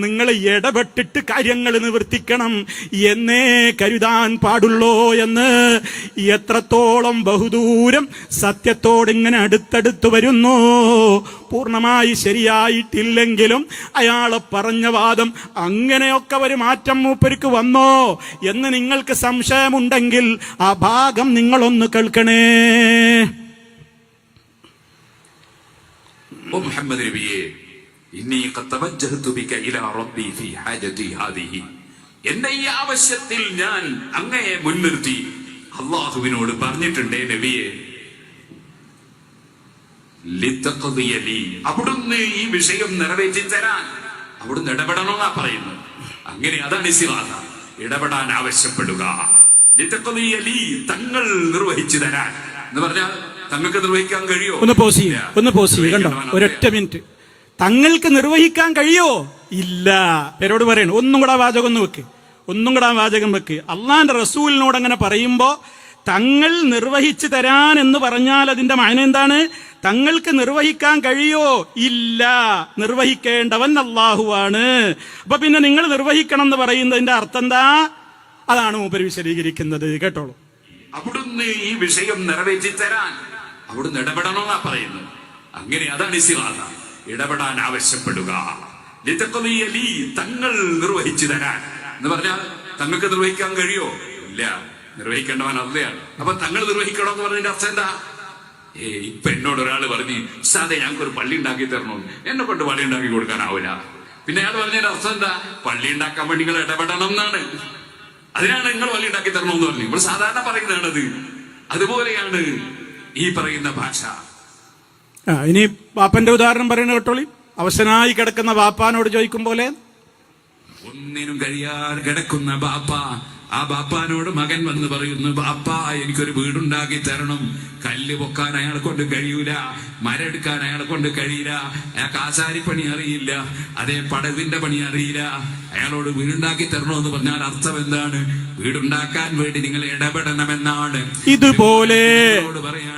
നിങ്ങൾ ഇടപെട്ടിട്ട് കാര്യങ്ങൾ നിവർത്തിക്കണം എന്നേ കരുതാൻ പാടുള്ളോ എന്ന്. എത്രത്തോളം ബഹുദൂരം സത്യത്തോട് ഇങ്ങനെ അടുത്തടുത്ത് വരുന്നു. പൂർണ്ണമായി ശരിയായിട്ടില്ലെങ്കിലും അയാളെ പറഞ്ഞ വാദം അങ്ങനെയൊക്കെ ഒരു മാറ്റം മൂപ്പർക്ക് വന്നോ എന്ന് നിങ്ങൾക്ക് സംശയമുണ്ടെങ്കിൽ ആ ഭാഗം നിങ്ങളൊന്ന് കേൾക്കണേ. മുഹമ്മദ് നബിയെ, ഇന്നി ഖദ് തവജ്ജഹതു ബിക ഇലാ റബ്ബി ഫീ ഹാജതി ഹാദിഹി, എന്റെ ഈ ആവശ്യത്തിൽ ഞാൻ അങ്ങയെ മുൻനിർത്തി അല്ലാഹുവിനോട് പറഞ്ഞിട്ടുണ്ട് നബിയെ, ലിതഖദിയ ലി, അവിടുന്ന് ഈ വിഷയം നിറവേറ്റി തരാൻ അവിടുന്ന് ഇടപെടണമെന്നാ പറയുന്നത്. അങ്ങനെ അതാണ് ഇസ്തിഗാസ, ഇടപെടാൻ ആവശ്യപ്പെടുക. ലിതഖദിയ ലി, തങ്ങൾ നിർവഹിച്ചു തരാൻ എന്ന് പറഞ്ഞാൽ തങ്ങൾക്ക് നിർവഹിക്കാൻ കഴിയോ? ഒന്ന് പോസ് കണ്ടോ, ഒരൊറ്റ മിനിറ്റ്. തങ്ങൾക്ക് നിർവഹിക്കാൻ കഴിയോ? ഇല്ല. പേരോട് പറയണം. ഒന്നും കൂടെ വാചകം വെക്ക്. അള്ളാന്റെ റസൂലിനോട് അങ്ങനെ പറയുമ്പോ തങ്ങൾ നിർവഹിച്ചു തരാൻ എന്ന് പറഞ്ഞാൽ അതിന്റെ മഅന എന്താണ്? തങ്ങൾക്ക് നിർവഹിക്കാൻ കഴിയോ? ഇല്ല. നിർവഹിക്കേണ്ടവൻ അല്ലാഹുവാണ്. അപ്പൊ പിന്നെ നിങ്ങൾ നിർവഹിക്കണം എന്ന് പറയുന്നതിന്റെ അർത്ഥം എന്താ? അതാണ് മൂപ്പര് വിശദീകരിക്കുന്നത്. കേട്ടോളൂ. അവിടുന്ന് ഈ വിഷയം നിറവേറ്റി തരാൻ അവിടുന്ന് ഇടപെടണമെന്നാ പറയുന്നത്. അങ്ങനെ അതാണ് ഇസ്തിഗാസ, ഇടപെടാൻ ആവശ്യപ്പെടുക. ലിതഖദിയ ലി, തങ്ങൾ നിർവഹിച്ചു തരാൻ എന്ന് പറഞ്ഞാൽ തങ്ങൾക്ക് നിർവഹിക്കാൻ കഴിയോ? ഇല്ല. നിർവഹിക്കേണ്ടവൻ അള്ളയാണ്. അപ്പൊ തങ്ങൾ നിർവഹിക്കണം എന്ന് പറഞ്ഞതിന്റെ അർത്ഥം എന്താ? ഇപ്പൊ എന്നോട് ഒരാൾ പറഞ്ഞു, സാധേ ഞങ്ങൾക്കൊരു പള്ളി ഉണ്ടാക്കി തരണോ, എന്നെ കൊണ്ട് പള്ളി ഉണ്ടാക്കി കൊടുക്കാനാവില്ല. പിന്നെ അയാൾ പറഞ്ഞതിന്റെ അർത്ഥം എന്താ? പള്ളി ഉണ്ടാക്കാൻ വേണ്ടി നിങ്ങൾ ഇടപെടണം എന്നാണ്. അതിനാണ് നിങ്ങൾ പള്ളി ഉണ്ടാക്കി തരണമെന്ന് പറഞ്ഞു. നമ്മൾ സാധാരണ പറയുന്നതാണത്. അതുപോലെയാണ് ഈ പറയുന്ന ഭാഷ. ഇനി ബാപ്പന്റെ ഉദാഹരണം പറയുന്ന കേട്ടോളി. അവശനായി കിടക്കുന്ന ബാപ്പാനോട് ചോദിക്കും പോലെ, ഒന്നിനും കഴിയാതെ കിടക്കുന്ന ബാപ്പ, ആ ബാപ്പാനോട് മകൻ വന്ന് പറയുന്നു, ബാപ്പ എനിക്കൊരു വീടുണ്ടാക്കി തരണം. കല്ല് പൊക്കാൻ അയാളെ കൊണ്ട് കഴിയൂല, മരെടുക്കാൻ അയാളെ കൊണ്ട് കഴിയില്ല, അയാൾക്ക് ആശാരിപ്പണി അറിയില്ല, അതേ പടവിന്റെ പണി അറിയില്ല. അയാളോട് വീടുണ്ടാക്കി തരണമെന്ന് പറഞ്ഞാൽ അർത്ഥം എന്താണ്? വീടുണ്ടാക്കാൻ വേണ്ടി നിങ്ങൾ ഇടപെടണമെന്നാണ്. ഇതുപോലെ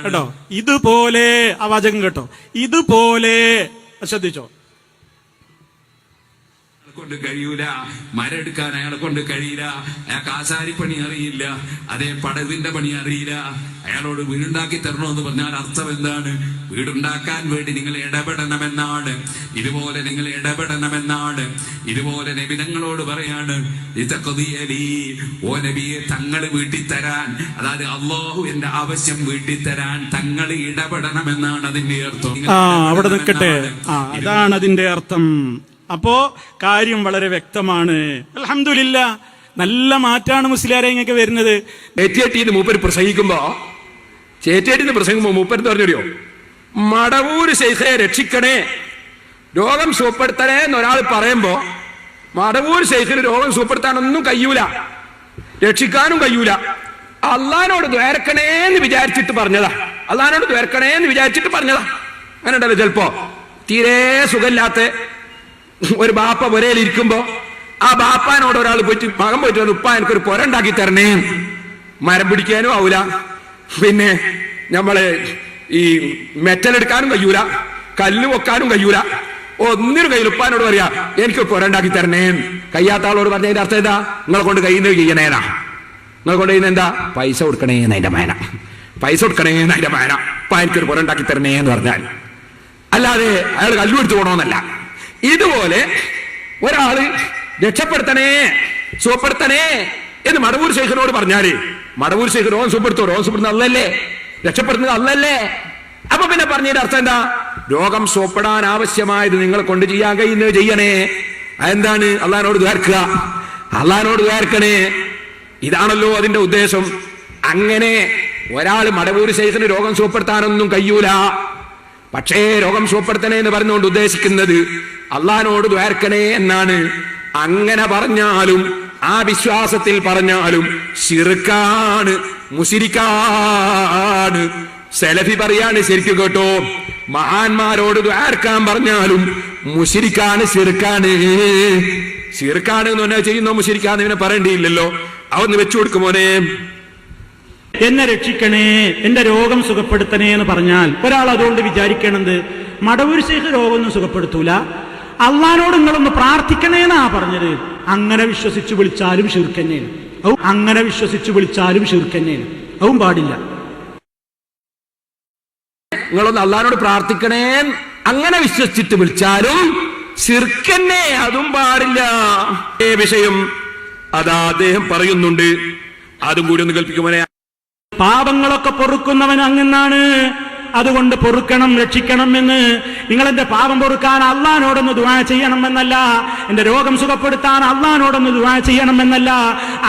കേട്ടോ, ഇതുപോലെ ആ വാചകം കേട്ടോ, ഇതുപോലെ ശ്രദ്ധിച്ചോ. കൊണ്ട് കഴിയൂല, മരെടുക്കാൻ അയാളെ കൊണ്ട് കഴിയില്ല, അയാൾക്ക് ആശാരിപ്പണി അറിയില്ല, അതേ പടവിന്റെ പണി അറിയില്ല. അയാളോട് വീടുണ്ടാക്കി തരണമെന്ന് പറഞ്ഞാൽ അർത്ഥം എന്താണ്? വീടുണ്ടാക്കാൻ വേണ്ടി നിങ്ങൾ ഇടപെടണമെന്നാണ്. ഇതുപോലെ നിങ്ങൾ ഇടപെടണമെന്നാണ്. ഇതുപോലെ നബി തങ്ങളോട് പറയാണ്, ഓ നബിയെ, തങ്ങൾ വീട്ടിൽ തരാൻ, അതായത് അല്ലാഹു എന്റെ ആവശ്യം വീട്ടിൽ തരാൻ തങ്ങൾ ഇടപെടണമെന്നാണ് അതിന്റെ അർത്ഥം. അവിടെ നിൽക്കട്ടെ, അതാണ് അതിന്റെ അർത്ഥം. അപ്പോ കാര്യം വളരെ വ്യക്തമാണ്. അൽഹംദുലില്ലാ, നല്ല മാറ്റാണ് മുസ്ലിയാരെ ഇങ്ങൊക്കെ വരുന്നത്. ചേറ്റിയേട്ടിന്ന് മൂപ്പര് പ്രസംഗിക്കുമ്പോ മൂപ്പര് പറഞ്ഞോ, മടവൂര് ശൈഖയെ രക്ഷിക്കണേ, രോഗം സുഖപ്പെടുത്തണേ എന്നൊരാൾ പറയുമ്പോ മടവൂർ ശൈഖിന് രോഗം സുഖപ്പെടുത്താനൊന്നും കഴിയൂല, രക്ഷിക്കാനും കഴിയൂല. അള്ളഹാനോട് ദ്വേർക്കണേന്ന് വിചാരിച്ചിട്ട് പറഞ്ഞതാ. അങ്ങനെ ഉണ്ടല്ലോ. ചിലപ്പോ തീരെ സുഖമില്ലാത്ത ഒരു ബാപ്പ പുരയിലിരിക്കുമ്പോ ആ ബാപ്പാനോട് ഒരാൾ പോയിട്ട്, മകൻ പോയിട്ട് ഉപ്പ എനിക്കൊരു പുര ഉണ്ടാക്കി തരണേ. മരം പിടിക്കാനും ആവൂല, പിന്നെ നമ്മള് ഈ മെറ്റലെടുക്കാനും കഴിയൂല, കല്ല് വെക്കാനും കഴിയൂല, ഒന്നിനും കയ്യിൽ. ഉപ്പാനോട് പറയാ എനിക്ക് പുര ഉണ്ടാക്കി തരണേ. കഴിയാത്ത ആളോട് പറഞ്ഞതിന്റെ അർത്ഥം എന്താ? നിങ്ങളെ കൊണ്ട് കഴിയുന്നത് ചെയ്യണേനാ. നിങ്ങളെ കൊണ്ട് കഴിയുന്ന എന്താ? പൈസ കൊടുക്കണേന്ന് അതിന്റെ മേന, ഉപ്പ എനിക്കൊരു പുര ഉണ്ടാക്കി തരണേ എന്ന് പറഞ്ഞാൽ, അല്ലാതെ അയാൾ കല്ലുപിടിച്ച് പോകണമെന്നല്ല. ഇതുപോലെ ഒരാള് രക്ഷപ്പെടുത്തണേ, സുഖപ്പെടുത്തണേ എന്ന് മടവൂർ ശൈഖിനോട് പറഞ്ഞാല് മടവൂർ ശൈഖ് രോഗം സുഖപ്പെടുത്തുന്ന അല്ലല്ലേ, രക്ഷപ്പെടുത്തുന്നത് അല്ലല്ലേ. അപ്പൊ പിന്നെ പറഞ്ഞതിന്റെ അർത്ഥം എന്താ? രോഗം സുഖപ്പെടാൻ ആവശ്യമായത് നിങ്ങളെ കൊണ്ട് ചെയ്യാൻ കഴിയുന്നത് ചെയ്യണേ. അതെന്താണ്? അള്ളഹാനോട് ദ്വാർക്കണേ. ഇതാണല്ലോ അതിന്റെ ഉദ്ദേശം. അങ്ങനെ ഒരാള് മടവൂർ ശൈഖിന് രോഗം സുഖപ്പെടുത്താനൊന്നും കഴിയൂല, പക്ഷേ രോഗം സുഖപ്പെടുത്തണേ എന്ന് പറഞ്ഞുകൊണ്ട് ഉദ്ദേശിക്കുന്നത് അള്ളഹാനോട് ദ്വാർക്കണേ എന്നാണ്. അങ്ങനെ പറഞ്ഞാലും ആ വിശ്വാസത്തിൽ പറഞ്ഞാലും ശിർക്കാണ്, മുശ്രിക്കാണ്. സലഫി പറയാണ്, ശരിക്കും കേട്ടോ, മഹാന്മാരോട് ദ്വാർക്കാൻ പറഞ്ഞാലും മുശ്രിക്കാണ്, ശിർക്കാണ് എന്ന് പറഞ്ഞാൽ ചെയ്യുന്നോ മുശ്രിക്കാന്ന് ഇവനെ പറയേണ്ടിയില്ലല്ലോ. അവന്ന് വെച്ചു കൊടുക്കുമോനെ. എന്നെ രക്ഷിക്കണേ, എന്റെ രോഗം സുഖപ്പെടുത്തണേ എന്ന് പറഞ്ഞാൽ ഒരാൾ അതുകൊണ്ട് വിചാരിക്കണത് മടവൂർ ശൈഖ് രോഗമൊന്നും സുഖപ്പെടുത്തൂല, അള്ളഹാനോട് നിങ്ങളൊന്ന് പ്രാർത്ഥിക്കണേന്നാ പറഞ്ഞത്. അങ്ങനെ വിശ്വസിച്ച് വിളിച്ചാലും ശിർക്ക് തന്നെയാണ്. അങ്ങനെ വിശ്വസിച്ച് വിളിച്ചാലും ശിർക്ക് തന്നെയാണ്. അതും പാടില്ല. നിങ്ങളൊന്ന് അള്ളഹാനോട് പ്രാർത്ഥിക്കണേ അങ്ങനെ വിശ്വസിച്ചിട്ട് വിളിച്ചാലും ശിർക്ക് തന്നെ, അതും പാടില്ല. വിഷയം അതാ അദ്ദേഹം പറയുന്നുണ്ട്. അതും കൂടി ഒന്ന് കൽപ്പിക്കുമോനെ. പാപങ്ങളൊക്കെ പൊറുക്കുന്നവൻ അങ്ങനാണ്. അതുകൊണ്ട് പൊറുക്കണം, രക്ഷിക്കണം എന്ന്. നിങ്ങൾ എന്റെ പാപം പൊറുക്കാൻ അള്ളഹാനോടൊന്ന് ദുആ ചെയ്യണമെന്നല്ല, എന്റെ രോഗം സുഖപ്പെടുത്താൻ അള്ളഹാനോടൊന്ന് ദുആ ചെയ്യണമെന്നല്ല.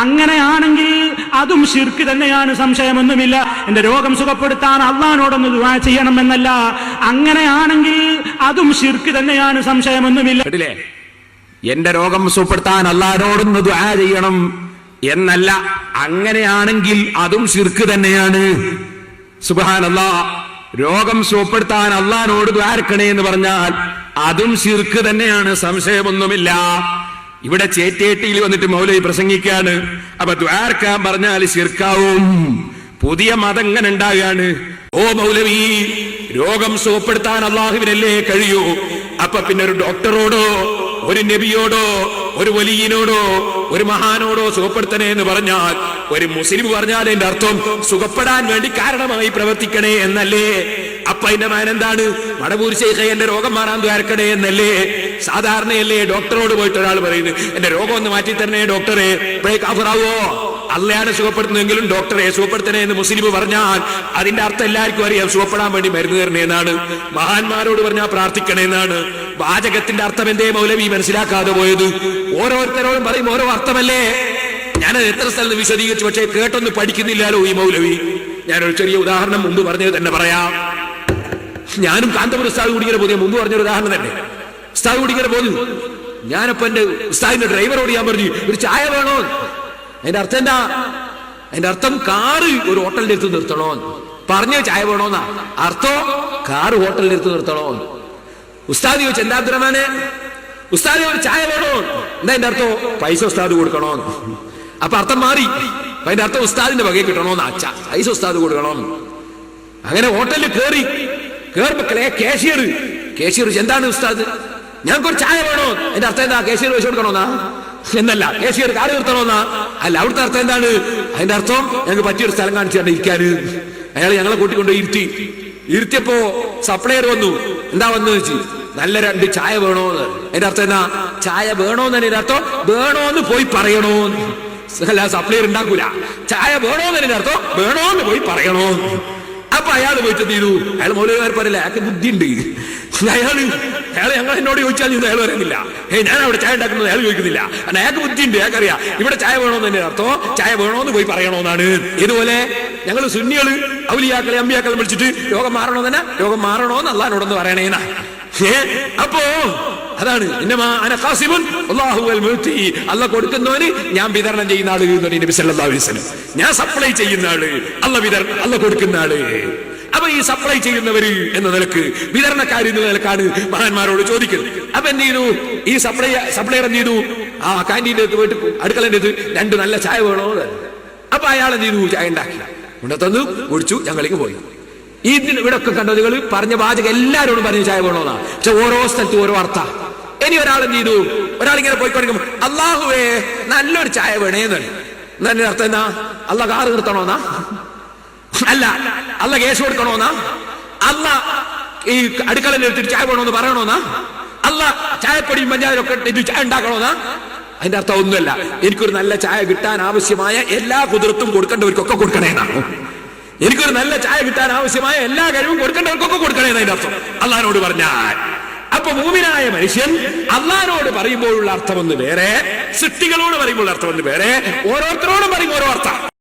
അങ്ങനെയാണെങ്കിൽ അതും ശിർക്ക് തന്നെയാണ്, സംശയമൊന്നുമില്ല. എന്റെ രോഗം സുഖപ്പെടുത്താൻ അള്ളഹാനോടൊന്ന് ദുആ ചെയ്യണമെന്നല്ല, അങ്ങനെയാണെങ്കിൽ അതും ശിർക്ക് തന്നെയാണ്, സംശയമൊന്നുമില്ല. കേട്ടില്ലേ? എന്റെ രോഗം സുഖപ്പെടുത്താൻ അള്ളഹാനോടൊന്ന് ദുആ ചെയ്യണം എന്നല്ല, അങ്ങനെയാണെങ്കിൽ അതും ശിർക്ക് തന്നെയാണ്. സുബ്ഹാനല്ലാഹ്. രോഗം സുഖപ്പെടുത്താൻ അള്ളഹാനോട് ദ്വാരക്കണേ എന്ന് പറഞ്ഞാൽ അതും ശിർക്ക് തന്നെയാണ്, സംശയമൊന്നുമില്ല. ഇവിടെ ചേറ്റേട്ടിയിൽ വന്നിട്ട് മൗലവി പ്രസംഗിക്കാണ്. അപ്പൊ ദ്വാരക്കാൻ പറഞ്ഞാൽ ശിർക്കാവും. പുതിയ മതം ഇങ്ങനെ ഉണ്ടാകുകയാണ്. ഓ മൗലവി, രോഗം സുഖപ്പെടുത്താൻ അള്ളാഹുവിനല്ലേ കഴിയൂ. അപ്പൊ പിന്നെ ഒരു ഡോക്ടറോടോ ഒരു നബിയോടോ ഒരു വലിയനോടോ ഒരു മഹാനോടോ സുഖപ്പെടുത്തണേ എന്ന് പറഞ്ഞാൽ, ഒരു മുസ്ലിം പറഞ്ഞാൽ എന്റെ അർത്ഥം സുഖപ്പെടാൻ വേണ്ടി കാരണമായി പ്രവർത്തിക്കണേ എന്നല്ലേ. അപ്പൊ അതിന്റെ മാനെന്താണ്? മടവൂർ ശൈഖേ എന്റെ രോഗം മാറാൻ ദ്വാരക്കണേ എന്നല്ലേ. സാധാരണയല്ലേ ഡോക്ടറോട് പോയിട്ട് ഒരാൾ പറയുന്നത് എന്റെ രോഗം ഒന്ന് മാറ്റി തരണേ ഡോക്ടറെ. ഇപ്പോഴേ കാഫിറാവോ? അള്ളയാണ് സുഖപ്പെടുത്തുന്നെങ്കിലും ഡോക്ടറെ സുഖപ്പെടുത്തണേ എന്ന് മുസ്ലിം പറഞ്ഞാൽ അതിന്റെ അർത്ഥം എല്ലാവർക്കും അറിയാം, സുഖപ്പെടാൻ വേണ്ടി മരുന്ന് തരണേ എന്നാണ്. മഹാന്മാരോട് പറഞ്ഞാൽ പ്രാർത്ഥിക്കണേ എന്നാണ്. വാചകത്തിന്റെ അർത്ഥം എന്തേ മൗലവി മനസ്സിലാക്കാതെ പോയത്? ഓരോരുത്തരോടും പറയും ഓരോ അർത്ഥമല്ലേ. ഞാൻ എത്ര സ്ഥലത്ത് വിശദീകരിച്ചു, പക്ഷേ കേട്ടൊന്നും പഠിക്കുന്നില്ലല്ലോ ഈ മൗലവി. ഞാനൊരു ചെറിയ ഉദാഹരണം മുമ്പ് പറഞ്ഞത് തന്നെ പറയാം. ഞാനും കാന്തപുരം ഉസ്താദ് കൂടിങ്ങനെ പോയി, മുമ്പ് പറഞ്ഞൊരു ഉദാഹരണം തന്നെ. ഉസ്താദ് കൂടിങ്ങനെ പോന്നു. ഞാനപ്പോ എന്റെ ഉസ്താദിന്റെ ഡ്രൈവറോട് ഞാൻ പറഞ്ഞു ഒരു ചായ വേണോ. അതിന്റെ അർത്ഥം എന്താ? അതിന്റെ അർത്ഥം കാറ് ഒരു ഹോട്ടലിന്റെ അടുത്ത് നിർത്തണോ. പറഞ്ഞ ചായ വേണോന്നാ അർത്ഥം. കാറ് ഹോട്ടലിന്റെ അടുത്ത് നിർത്തണോ. ഉസ്താദ് ചോദിച്ചു എന്താ അബ്ദുറഹ്മാനെ, ഉസ്താദ് ഒരു ചായ വേണോ. എന്താ അതിന്റെ അർത്ഥം? പൈസ ഉസ്താദ് കൊടുക്കണോ. അപ്പൊ അർത്ഥം മാറി. അതിന്റെ അർത്ഥം ഉസ്താദിന്റെ വകയെ കിട്ടണോന്ന്. അച്ഛ പൈസ ഉസ്താദ് കൊടുക്കണം. അങ്ങനെ ഹോട്ടലിൽ കേറുമ്പോ കേഷ്യർ എന്താണ് ഉസ്താദ്, ഞങ്ങൾക്കൊരു ചായ വേണോ. അതിന്റെ അർത്ഥം എന്താ? കേഷ്യർ പൈസ കൊടുക്കണോന്നാ എന്നല്ല, കേഷ്യർ കാറ് നിർത്തണോന്നാ അല്ല. അവിടുത്തെ അർത്ഥം എന്താണ്? അതിന്റെ അർത്ഥം ഞങ്ങൾക്ക് പറ്റിയൊരു സ്ഥലം കാണിച്ചാണ് ഇരിക്കാന്. അയാൾ ഞങ്ങളെ കൂട്ടിക്കൊണ്ട് ഇരുത്തിയപ്പോ സപ്ലയർ വന്നു. എന്താ വന്നു വെച്ച് നല്ല 2 ചായ വേണോന്ന്. അതിന്റെ അർത്ഥം എന്താ? ചായ വേണോന്ന്. അതിന്റെ അർത്ഥം വേണോന്ന് പോയി പറയണോ. അല്ല, സപ്ലയർ ഉണ്ടാക്കൂല. ചായ വേണോന്ന് അതിന്റെ അർത്ഥം വേണോന്ന് പോയി പറയണോ. അപ്പൊ അയാൾ പോയിട്ട് ചെയ്തു. അയാൾ മൗലവിമാർ പറയില്ല, അയാൾക്ക് ബുദ്ധിയുണ്ട്. അയാള് ഞങ്ങൾ എന്നോട് ചോദിച്ചാൽ അയാൾ പറയുന്നില്ല. ഞാൻ അവിടെ ചായ ഉണ്ടാക്കുന്നത് അയാൾ ചോദിക്കുന്നില്ല. അയാൾക്ക് ബുദ്ധിയുണ്ട്, അയാൾക്കറിയാം ഇവിടെ ചായ വേണോന്ന് തന്നെ അർത്ഥം ചായ വേണോന്ന് പോയി പറയണോന്നാണ്. ഇതുപോലെ ഞങ്ങൾ സുന്നികള് ഔലിയാക്കളെ അമ്പിയാക്കളെ വിളിച്ചിട്ട് രോഗം മാറണോ തന്നെ, രോഗം മാറണോന്ന് അള്ളാഹിനോടൊന്ന് പറയണേന്നാ. അപ്പോ അതാണ് അള്ള കൊടുക്കുന്നവന് ഞാൻ വിതരണം ചെയ്യുന്ന ആള് നബി സല്ലല്ലാഹു അലൈഹി വസല്ലം. ഞാൻ സപ്ലൈ ചെയ്യുന്ന ആള്, അള്ള കൊടുക്കുന്ന ആള്. അപ്പൊ ഈ സപ്ലൈ ചെയ്യുന്നവര് എന്ന നിലക്ക്, വിതരണക്കാർ എന്ന നിലക്കാണ് മഹാന്മാരോട് ചോദിക്കുന്നത്. അപ്പൊ എന്ത് ചെയ്തു? ഈ സപ്ലൈർ എന്ത് ചെയ്തു? ആ കാന്റീൻ്റെ പോയിട്ട് അടുക്കളൻ്റെ 2 നല്ല ചായ വേണോ. അപ്പൊ അയാൾ എന്ത് ചെയ്തു? ചായ ഉണ്ടാക്കി കൊണ്ടു കുടിച്ചു, ഞങ്ങളിങ്ങ് പോയി. ഇവിടെ ഒക്കെ കണ്ടോ നിങ്ങൾ? പറഞ്ഞ വാചകം എല്ലാവരോടും പറഞ്ഞ ചായ വേണോന്നാ. പക്ഷെ ഓരോ സ്ഥലത്തും ഓരോ അർത്ഥം. ഇനി ഒരാൾ എന്ത് ചെയ്തു? ഒരാളിങ്ങനെ പോയിക്കൊണ്ടിരിക്കും, അള്ളാഹുവേ നല്ലൊരു ചായ വേണേന്ന്. എന്നതിന്റെ അർത്ഥം എന്നാ? അള്ള കാറ് നിർത്തണോന്നാ? അല്ല. അള്ള കേസ് കൊടുക്കണോന്നാ? അള്ള ഈ അടുക്കള എടുത്തിട്ട് ചായ വേണോന്ന് പറയണോന്നാ? അള്ള ചായപ്പൊടിയും പഞ്ചായത്തൊക്കെ ഇട്ട് ചായ ഉണ്ടാക്കണോന്നാ? അതിന്റെ അർത്ഥം ഒന്നുമല്ല. എനിക്കൊരു നല്ല ചായ കിട്ടാൻ ആവശ്യമായ എല്ലാ കുതിർത്തും കൊടുക്കേണ്ടവർക്കൊക്കെ കൊടുക്കണേന്നാണ്. എനിക്കൊരു നല്ല ചായ കിട്ടാൻ ആവശ്യമായ എല്ലാ കഴിവും കൊടുക്കേണ്ടവർക്കൊക്കെ കൊടുക്കണേന്ന് അതിന്റെ അർത്ഥം അള്ളാഹിനോട് പറഞ്ഞാൽ. അപ്പൊ മൂമിനായ മനുഷ്യൻ അള്ളാഹിനോട് പറയുമ്പോഴുള്ള അർത്ഥം ഒന്ന് വേറെ, സൃഷ്ടികളോട് പറയുമ്പോഴുള്ള അർത്ഥം ഒന്ന് വേറെ, ഓരോരുത്തരോടും പറയുമ്പോൾ ഓരോ അർത്ഥം.